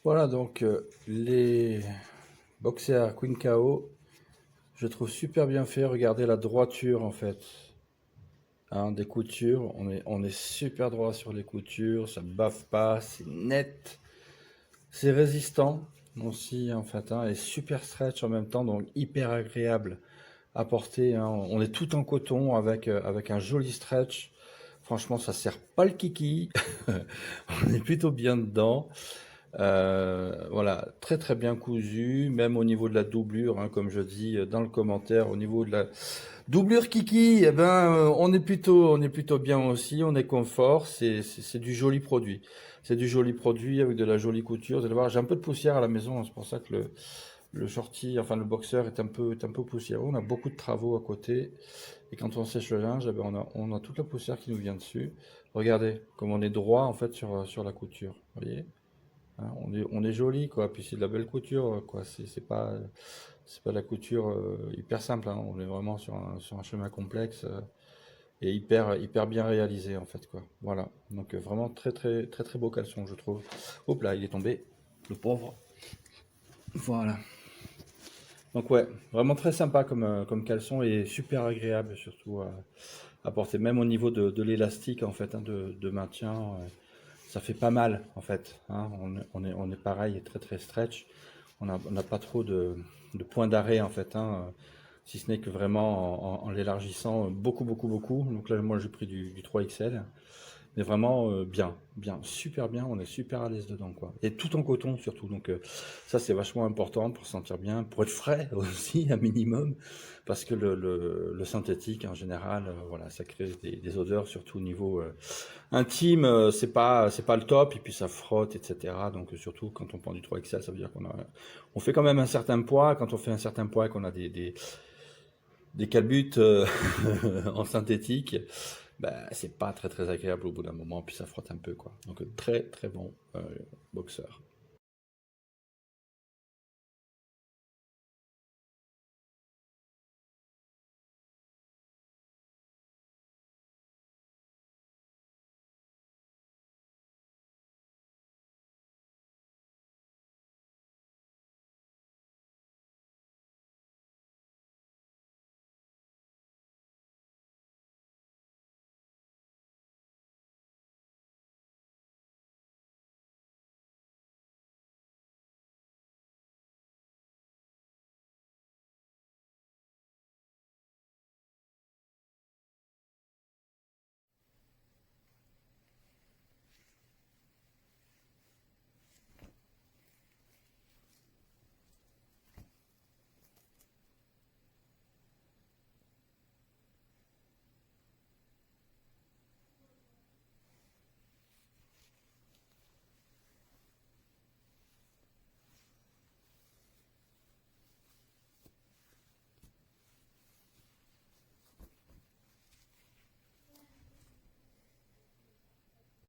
Voilà donc les boxers Queen KO, je trouve super bien fait. Regardez la droiture en fait, hein, des coutures. On est super droit sur les coutures, ça baffe pas, c'est net, c'est résistant aussi en fait, hein, et super stretch en même temps, donc hyper agréable à porter, hein. On est tout en coton avec un joli stretch. Franchement, ça sert pas le kiki. On est plutôt bien dedans. Voilà, très très bien cousu, même au niveau de la doublure, hein, comme je dis dans le commentaire, au niveau de la doublure kiki, eh ben, on est plutôt bien aussi, on est confort, c'est du joli produit. C'est du joli produit avec de la jolie couture. Vous allez voir, j'ai un peu de poussière à la maison, hein, c'est pour ça que le shorty, enfin le boxer est un peu poussiéreux. On a beaucoup de travaux à côté, et quand on sèche le linge, eh ben, on a toute la poussière qui nous vient dessus. Regardez, comme on est droit en fait sur la couture, vous voyez? Hein, on est joli, quoi. Puis c'est de la belle couture, quoi. C'est pas de la couture hyper simple, hein. On est vraiment sur un chemin complexe et hyper bien réalisé, en fait, quoi. Voilà. Donc vraiment très très très très beau caleçon, je trouve. Hop là, il est tombé, le pauvre. Voilà. Donc ouais, vraiment très sympa comme caleçon et super agréable surtout à porter, même au niveau de l'élastique en fait, hein, de maintien. Ça fait pas mal en fait, hein. On est pareil, très très stretch. On n'a pas trop de points d'arrêt en fait, hein, si ce n'est que vraiment en l'élargissant beaucoup beaucoup beaucoup. Donc là moi j'ai pris du 3XL. Mais vraiment bien, bien, super bien, on est super à l'aise dedans, quoi. Et tout en coton surtout, donc ça c'est vachement important pour se sentir bien, pour être frais aussi, un minimum, parce que le synthétique en général, voilà, ça crée des odeurs, surtout au niveau intime, c'est pas le top, et puis ça frotte, etc. Donc surtout quand on prend du 3XL, ça veut dire on fait quand même un certain poids. Quand on fait un certain poids et qu'on a des calbutes en synthétique, bah, c'est pas très très agréable au bout d'un moment, puis ça frotte un peu, quoi. Donc très très bon boxeur.